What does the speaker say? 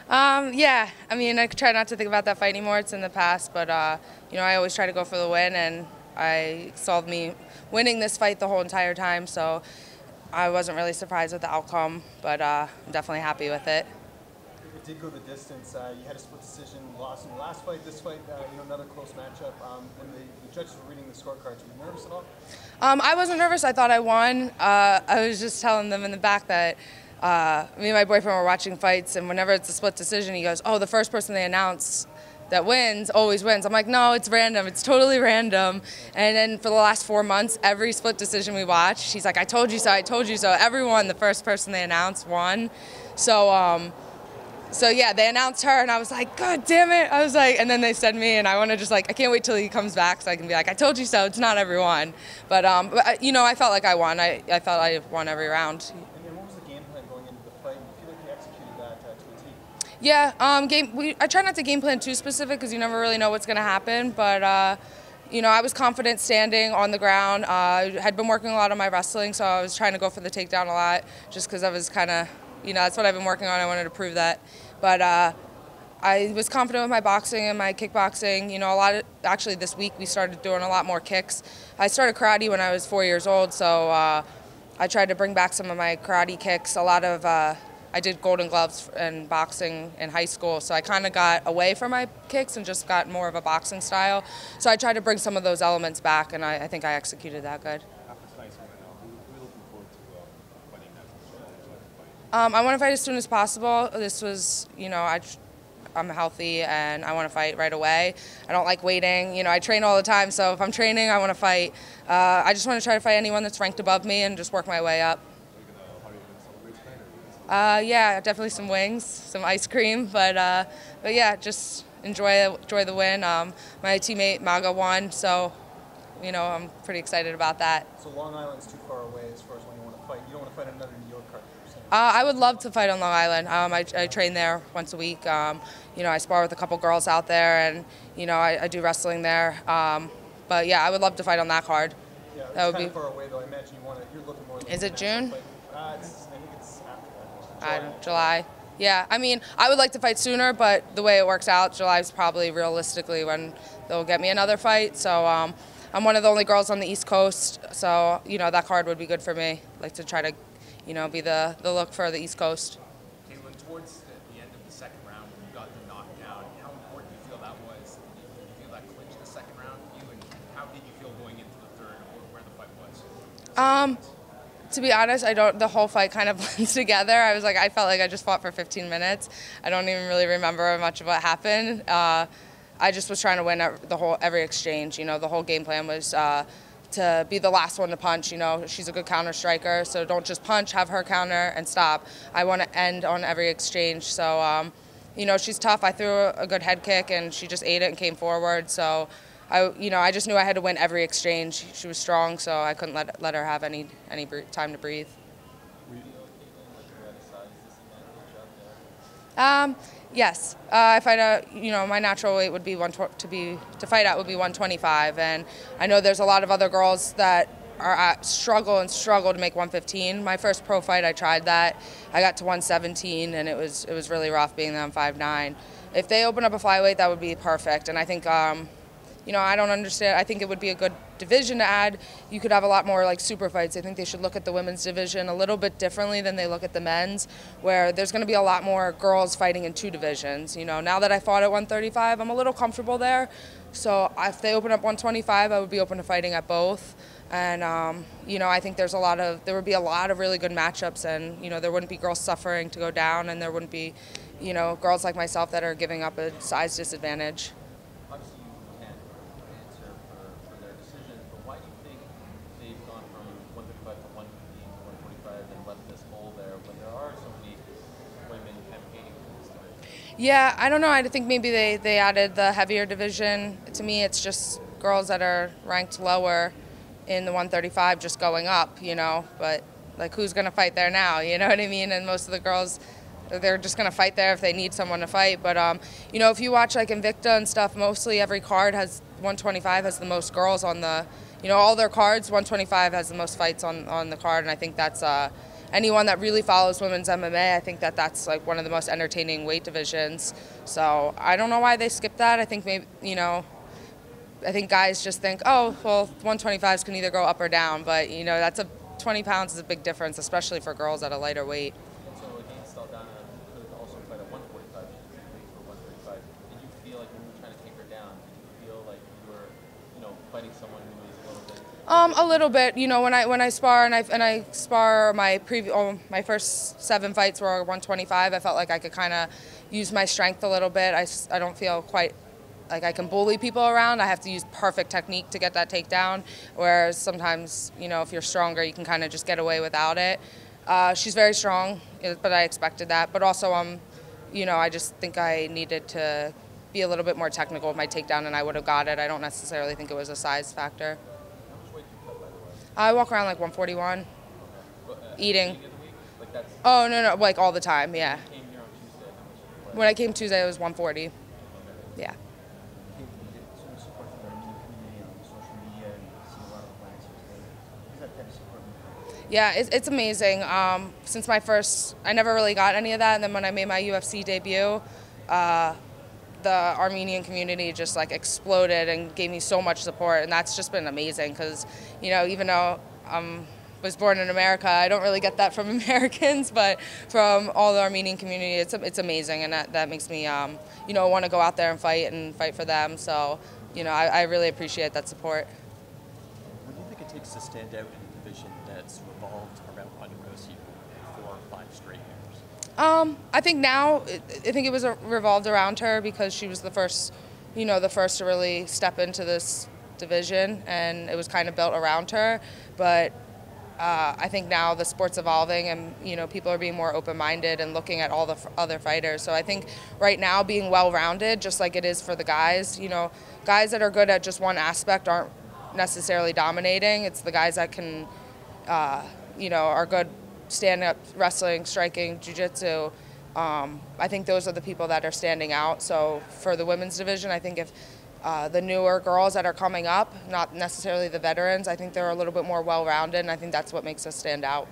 Yeah, I mean, I try not to think about that fight anymore. It's in the past, but I always try to go for the win, and I saw me winning this fight the whole entire time, so I wasn't really surprised with the outcome, but I'm definitely happy with it. It did go the distance. You had a split decision, lost in the last fight. This fight, another close matchup. When the judges were reading the scorecards, were you nervous at all? I wasn't nervous. I thought I won. I was just telling them in the back that me and my boyfriend were watching fights, and whenever it's a split decision, he goes, "Oh, the first person they announce that wins always wins." I'm like, "No, it's random. It's totally random." And then for the last 4 months, every split decision we watched, he's like, "I told you so. I told you so." Everyone, the first person they announced won. So yeah, they announced her, and I was like, "God damn it!" I was like, and then they said me, and I want to just like, I can't wait till he comes back so I can be like, "I told you so." It's not everyone, but I felt like I won. I felt I won every round. And what was the game plan going into the fight? You feel like you executed that to a T? Yeah, I try not to game plan too specific because you never really know what's going to happen. But I was confident standing on the ground. I had been working a lot on my wrestling, so I was trying to go for the takedown a lot, just because I was kind of, that's what I've been working on. I wanted to prove that. But I was confident with my boxing and my kickboxing. Actually this week we started doing a lot more kicks. I started karate when I was 4 years old, so I tried to bring back some of my karate kicks. I did Golden Gloves and boxing in high school, so I kind of got away from my kicks and just got more of a boxing style. So I tried to bring some of those elements back, and I think I executed that good. After tonight's win, who are you looking forward to fighting next? I want to fight as soon as possible. This was, I'm healthy and I want to fight right away. I don't like waiting. I train all the time, so if I'm training, I want to fight. I just want to try to fight anyone that's ranked above me and just work my way up. Yeah, definitely some wings, some ice cream, but yeah, just enjoy the win. My teammate Maga won, so I'm pretty excited about that. So Long Island's too far away as far as when you want to fight. You don't want to fight another New York card. I would love to fight on Long Island. I train there once a week. I spar with a couple girls out there, and I do wrestling there. But yeah, I would love to fight on that card. Yeah, that would kind be of far away though. I imagine you're looking more. Is it June? I think it's after that. July. Yeah, I mean, I would like to fight sooner, but the way it works out, July is probably realistically when they'll get me another fight. So I'm one of the only girls on the East Coast, so that card would be good for me. Like to try to, be the look for the East Coast. Katlyn, towards the end of the second round, when you got the knockdown, how important do you feel that was? Did you feel that clinched the second round for you, and how did you feel going into the third, or where the fight was? To be honest, the whole fight kind of blends together. I felt like I just fought for 15 minutes. I don't even really remember much of what happened. I just was trying to win every exchange. The whole game plan was to be the last one to punch. She's a good counter striker, so don't just punch, have her counter and stop. I want to end on every exchange. So, she's tough. I threw a good head kick, and she just ate it and came forward. So, I just knew I had to win every exchange. She was strong, so I couldn't let her have any time to breathe. Yes, if my natural weight would be to fight at would be 125, and I know there's a lot of other girls that struggle to make 115. My first pro fight, I tried that. I got to 117, and it was really rough being that I'm 5'9". If they open up a flyweight, that would be perfect, and I think. I don't understand. I think it would be a good division to add. You could have a lot more like super fights. I think they should look at the women's division a little bit differently than they look at the men's, where there's going to be a lot more girls fighting in two divisions. Now that I fought at 135, I'm a little comfortable there. So if they open up 125, I would be open to fighting at both. And I think there would be a lot of really good matchups, and there wouldn't be girls suffering to go down, and there wouldn't be, girls like myself that are giving up a size disadvantage. Obviously, you can't answer for their decision, but why do you think they've gone from 135 to 115 to 145 and left this hole there when there are so many women campaigning for this division? Yeah, I don't know. I think maybe they added the heavier division. To me, it's just girls that are ranked lower in the 135 just going up, but like who's going to fight there now, you know what I mean? And most of the girls, they're just going to fight there if they need someone to fight. But, if you watch like Invicta and stuff, mostly every card has 125 has the most girls on the, all their cards, 125 has the most fights on the card. And I think that's, anyone that really follows women's MMA, I think that that's like one of the most entertaining weight divisions. So I don't know why they skipped that. I think maybe, you know, I think guys just think, oh, well, 125s can either go up or down, but you know, 20 pounds is a big difference, especially for girls at a lighter weight. So against Aldana, who could also fight at 145, she's weight for 135. Did you feel like when you were trying to take her down, did you feel like you were, you know, fighting someone who was a little bit? A little bit. You know, when I spar and I spar my first 7 fights were 125. I felt like I could kind of use my strength a little bit. I don't feel quite like I can bully people around. I have to use perfect technique to get that takedown, whereas sometimes, you know, if you're stronger, you can kind of just get away without it. She's very strong, but I expected that. But also, you know, I just think I needed to be a little bit more technical with my takedown, and I would have got it. I don't necessarily think it was a size factor. How much weight do you cut, by the way? I walk around like 141, eating. Beginning of the week? Like that's. Oh, no, like all the time, yeah. You came here on Tuesday. How much did you weigh? When I came Tuesday, it was 140. Yeah. You get so much support from the Armenian community on social media, and you see a lot of boxers there. Who's that type of support? Yeah, it's amazing. Since I never really got any of that, and then when I made my UFC debut, the Armenian community just like exploded and gave me so much support, and that's just been amazing because, you know, even though I was born in America, I don't really get that from Americans, but from all the Armenian community, it's amazing, and that makes me, you know, want to go out there and fight for them. So, you know, I really appreciate that support. What do you think it takes to stand out in a division that's revolved around Ronda Rousey for 4 or 5 straight years? I think now, I think it was revolved around her because she was the first to really step into this division, and it was kind of built around her. But I think now the sport's evolving, and you know, people are being more open-minded and looking at all the other fighters. So I think right now being well-rounded, just like it is for the guys, you know, guys that are good at just one aspect aren't necessarily dominating. It's the guys that can, you know, are good standing up, wrestling, striking, jiu-jitsu. I think those are the people that are standing out. So for the women's division, I think if the newer girls that are coming up, not necessarily the veterans, I think they're a little bit more well-rounded, and I think that's what makes us stand out.